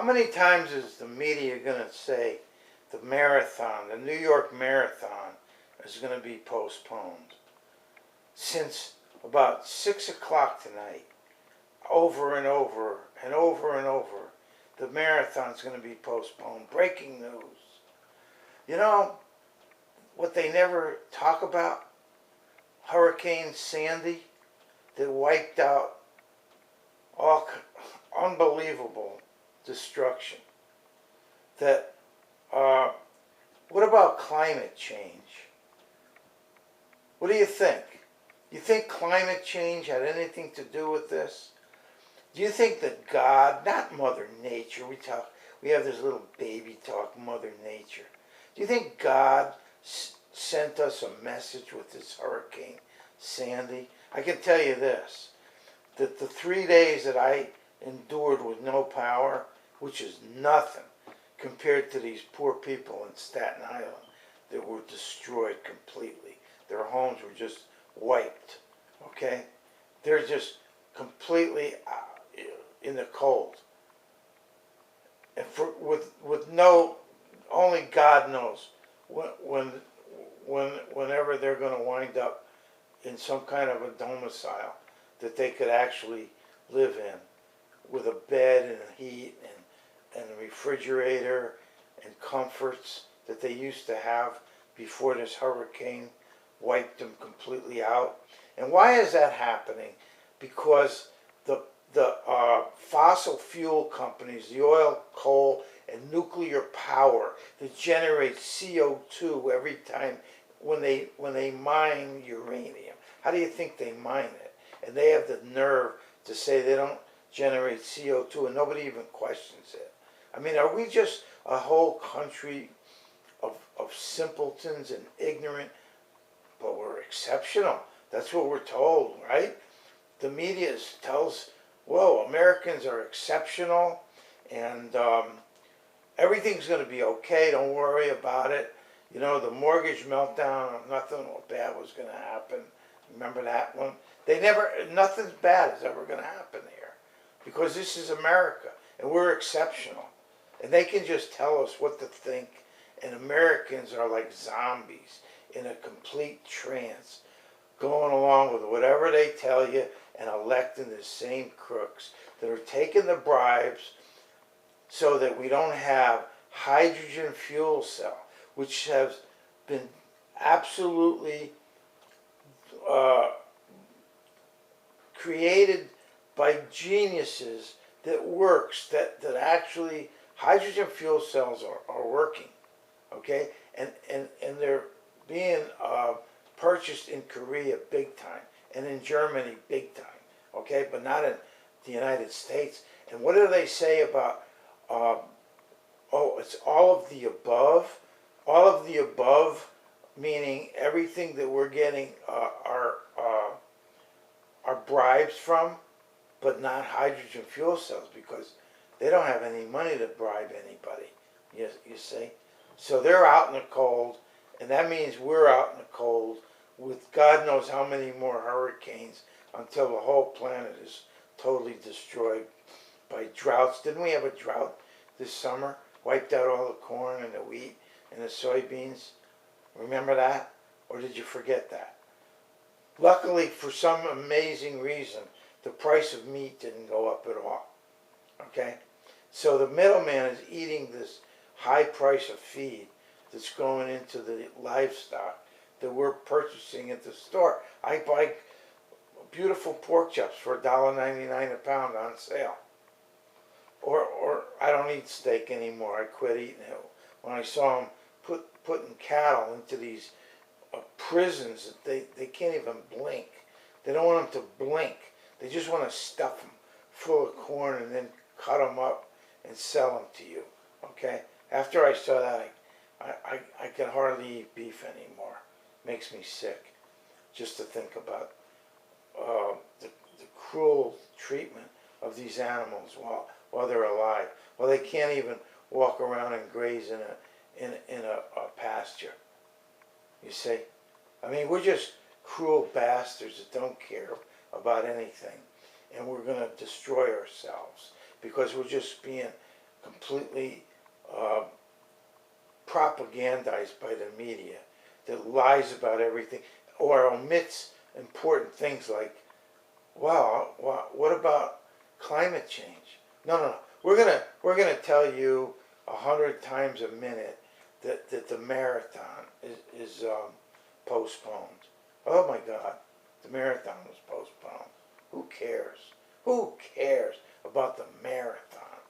many times is the media going to say the marathon, the New York Marathon, is going to be postponed? Since about 6 o'clock tonight, over and over and over and over, the marathon's going to be postponed. Breaking news. You know what they never talk about? Hurricane Sandy that wiped out all unbelievable destruction. That what about climate change? What do you think? You think climate change had anything to do with this? Do you think that God, not Mother Nature, we have this little baby talk, Mother Nature. Do you think God sent us a message with this Hurricane Sandy? I can tell you this, that the 3 days that I endured with no power, which is nothing compared to these poor people in Staten Island that were destroyed completely. Their homes were just wiped, okay? They're just completely in the cold. And with no, only God knows whenever they're going to wind up in some kind of a domicile that they could actually live in, with a bed and heat and a refrigerator and comforts that they used to have before this hurricane wiped them completely out. And why is that happening? Because the fossil fuel companies, the oil, coal, and nuclear power that generates CO2 every time when they mine uranium. How do you think they mine it? And they have the nerve to say they don't generate CO2 and nobody even questions it. I mean, are we just a whole country of simpletons and ignorant? But we're exceptional. That's what we're told, right? The media tells, whoa, Americans are exceptional and everything's going to be okay. Don't worry about it. You know, the mortgage meltdown, nothing bad was going to happen. Remember that one? Nothing bad is ever going to happen here because this is America and we're exceptional. And they can just tell us what to think. And Americans are like zombies in a complete trance, going along with whatever they tell you and electing the same crooks that are taking the bribes so that we don't have hydrogen fuel cell, which has been absolutely created by geniuses that works, that actually hydrogen fuel cells are working, okay? And they're being purchased in Korea big time and in Germany big time, okay? But not in the United States. And what do they say about, oh, it's all of the above? All of the above, meaning everything that we're getting our bribes from, but not hydrogen fuel cells because they don't have any money to bribe anybody, you see? So they're out in the cold, and that means we're out in the cold with God knows how many more hurricanes until the whole planet is totally destroyed by droughts. Didn't we have a drought this summer? Wiped out all the corn and the wheat and the soybeans. Remember that? Or did you forget that? Luckily, for some amazing reason, the price of meat didn't go up at all. Okay? So the middleman is eating this high price of feed that's going into the livestock that we're purchasing at the store. I buy beautiful pork chops for $1.99 a pound on sale. Or I don't eat steak anymore. I quit eating it. When I saw them putting cattle into these prisons that they can't even blink. They don't want them to blink. They just want to stuff them full of corn and then cut them up and sell them to you. Okay? After I saw that, I can hardly eat beef anymore. Makes me sick just to think about the cruel treatment of these animals while they're alive. Well, they can't even walk around and graze in a pasture. You see? I mean, we're just cruel bastards that don't care about anything. And we're going to destroy ourselves because we're just being completely propagandized by the media, that lies about everything or omits important things like, wow, what about climate change? No, no, no. We're gonna tell you 100 times a minute that the marathon is postponed. Oh my God, the marathon was postponed. Who cares? Who cares about the marathon?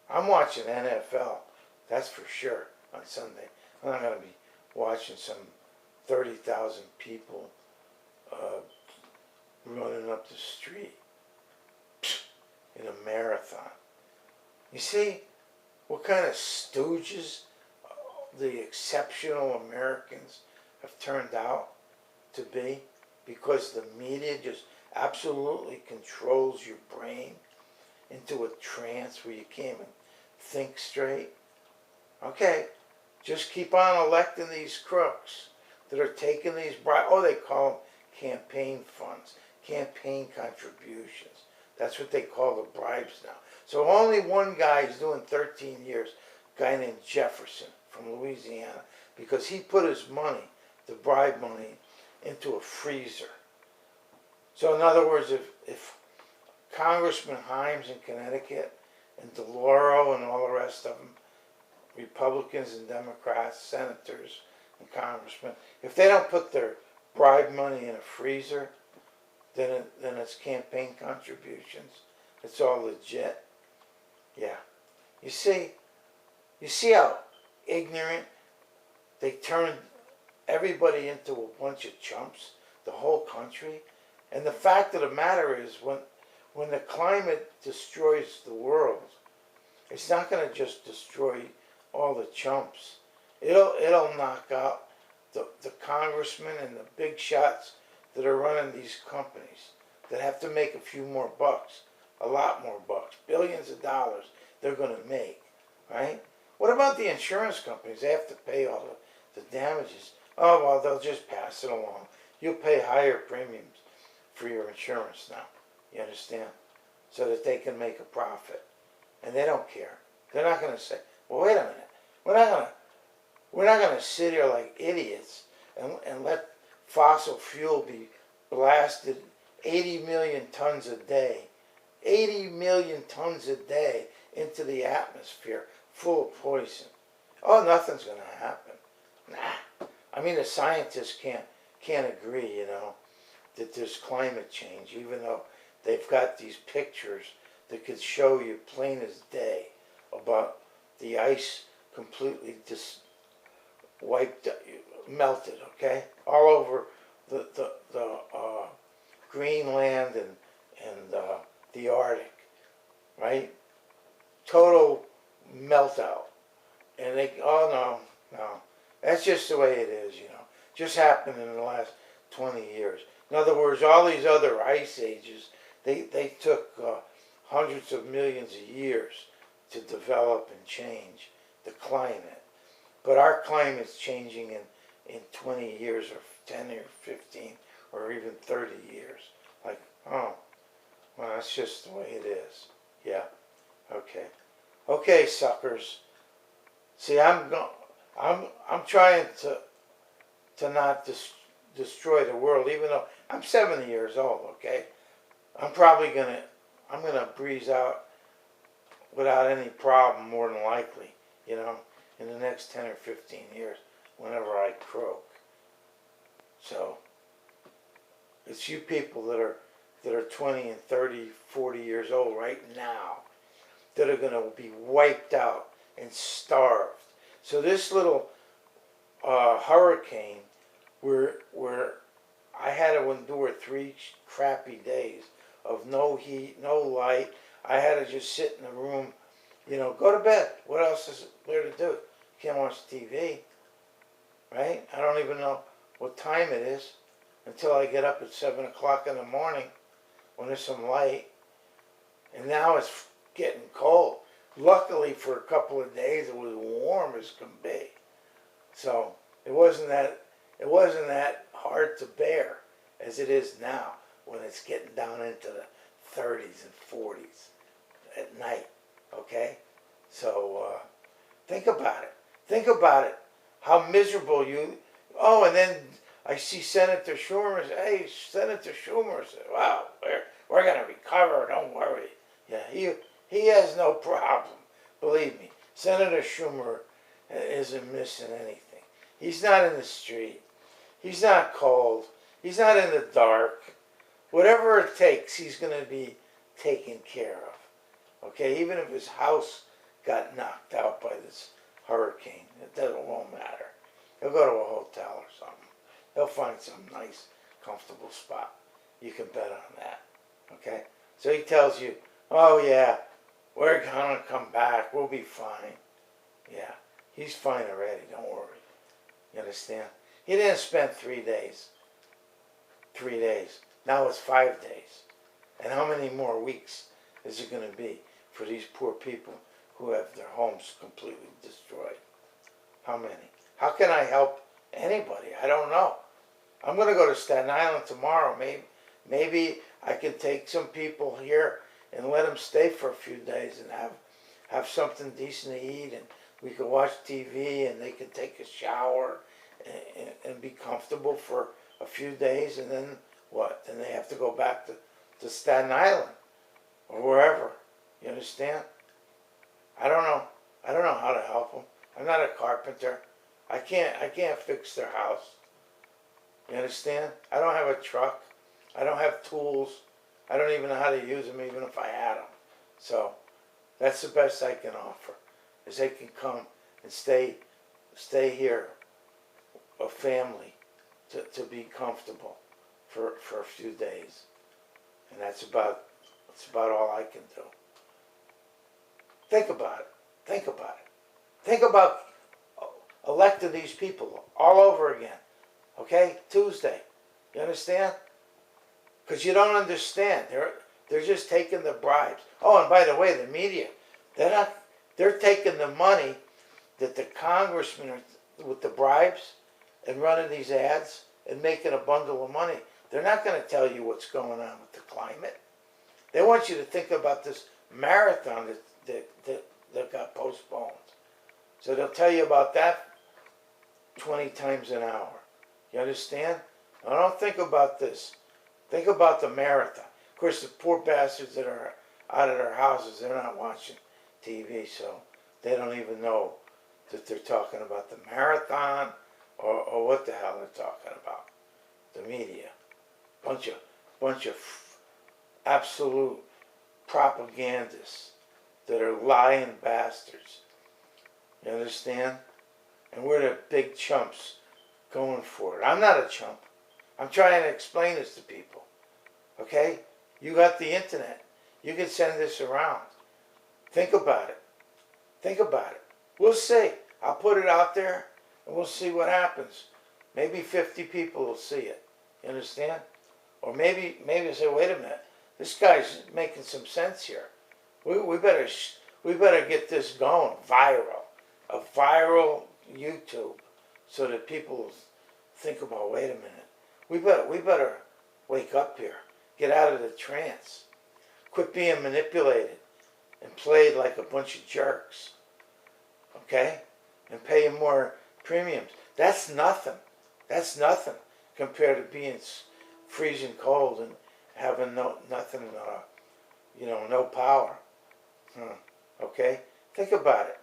I'm watching NFL, that's for sure, on Sunday. I'm not gonna be watching some 30,000 people running up the street in a marathon. You see what kind of stooges the exceptional Americans have turned out to be, because the media just absolutely controls your brain into a trance where you can't even think straight. Okay, just keep on electing these crooks that are taking these they call them campaign funds, campaign contributions. That's what they call the bribes now. So only one guy is doing 13 years, a guy named Jefferson from Louisiana, because he put his money, the bribe money, into a freezer. So in other words, if Congressman Himes in Connecticut and DeLauro and all the rest of them, Republicans and Democrats, senators and congressmen, if they don't put their bribe money in a freezer, then it's campaign contributions. It's all legit. Yeah. You see how ignorant they turned everybody into a bunch of chumps, the whole country. And the fact of the matter is, when the climate destroys the world, it's not going to just destroy all the chumps. It'll knock out the congressmen and the big shots that are running these companies that have to make a few more bucks, a lot more bucks, billions of dollars they're going to make, right? What about the insurance companies? They have to pay all the damages. Oh, well, they'll just pass it along. You'll pay higher premiums for your insurance now. You understand? So that they can make a profit. And they don't care. They're not going to say, well, wait a minute. We're not going to sit here like idiots and let fossil fuel be blasted 80 million tons a day. 80 million tons a day into the atmosphere full of poison. Oh, nothing's going to happen. Nah. I mean, the scientists can't agree, that there's climate change, even though they've got these pictures that could show you plain as day about the ice completely melted, okay, all over the Greenland and the Arctic, right? Total melt out. And oh no, that's just the way it is, Just happened in the last 20 years. In other words, all these other ice ages, they took hundreds of millions of years to develop and change the climate. But our climate's changing in 20 years or 10 or 15 or even 30 years. Like, oh, well, that's just the way it is. Yeah, okay. Okay, suckers. See, I'm trying to not destroy the world, even though I'm 70 years old, okay? I'm gonna breeze out without any problem, more than likely, in the next 10 or 15 years, whenever I croak. So, it's you people that are 20 and 30, 40 years old right now that are gonna be wiped out and starved. So this little hurricane, where I had to endure 3 crappy days of no heat, no light. I had to just sit in the room, go to bed. What else is there to do? You can't watch TV, right? I don't even know what time it is until I get up at 7 o'clock in the morning when there's some light. And now it's getting cold. Luckily, for a couple of days, it was warm as can be. So it wasn't that hard to bear as it is now when it's getting down into the 30s and 40s at night. Okay, So think about it. Think about it. How miserable you. Oh, and then I see Senator Schumer. Hey, Senator Schumer said, "Wow, we're gonna recover. Don't worry." Yeah, he has no problem. Believe me, Senator Schumer isn't missing anything. He's not in the street. He's not cold. He's not in the dark. Whatever it takes, he's going to be taken care of. Okay, even if his house got knocked out by this hurricane, won't matter. He'll go to a hotel or something. He'll find some nice, comfortable spot. You can bet on that. Okay? So he tells you, oh yeah, we're going to come back. We'll be fine. Yeah, he's fine already. Don't worry. You understand? He didn't spend 3 days. 3 days. Now it's 5 days. And how many more weeks is it going to be for these poor people who have their homes completely destroyed? How many? How can I help anybody? I don't know. I'm going to go to Staten Island tomorrow. Maybe I can take some people here and let them stay for a few days and have something decent to eat, and we can watch TV and they can take a shower and be comfortable for a few days, and then what? Then they have to go back to Staten Island or wherever. You understand? I don't know. I don't know how to help them. I'm not a carpenter. I can't fix their house. You understand? I don't have a truck. I don't have tools. I don't even know how to use them, even if I had them. So that's the best I can offer, is they can come and stay here, a family, to be comfortable for a few days. And that's about all I can do. Think about it. Think about it. Think about electing these people all over again. Okay? Tuesday. You understand? Because you don't understand. They're just taking the bribes. Oh, and by the way, the media, they're taking the money that the congressmen are with the bribes and running these ads and making a bundle of money. They're not going to tell you what's going on with the climate. They want you to think about this marathon that got postponed. So they'll tell you about that 20 times an hour. You understand? Now don't think about this. Think about the marathon. Of course, the poor bastards that are out of their houses, they're not watching TV, so they don't even know that they're talking about the marathon or what the hell they're talking about. The media. Bunch of absolute propagandists that are lying bastards. You understand? And we're the big chumps going for it. I'm not a chump. I'm trying to explain this to people. Okay? You got the internet. You can send this around. Think about it. Think about it. We'll see. I'll put it out there and we'll see what happens. Maybe 50 people will see it. You understand? Or maybe say, wait a minute. This guy's making some sense here. We better get this going viral. A viral YouTube, so that people think about, wait a minute. We better wake up here. Get out of the trance. Quit being manipulated and played like a bunch of jerks. Okay? And pay more premiums. That's nothing. That's nothing compared to being freezing cold and having nothing, no power. Okay? Think about it.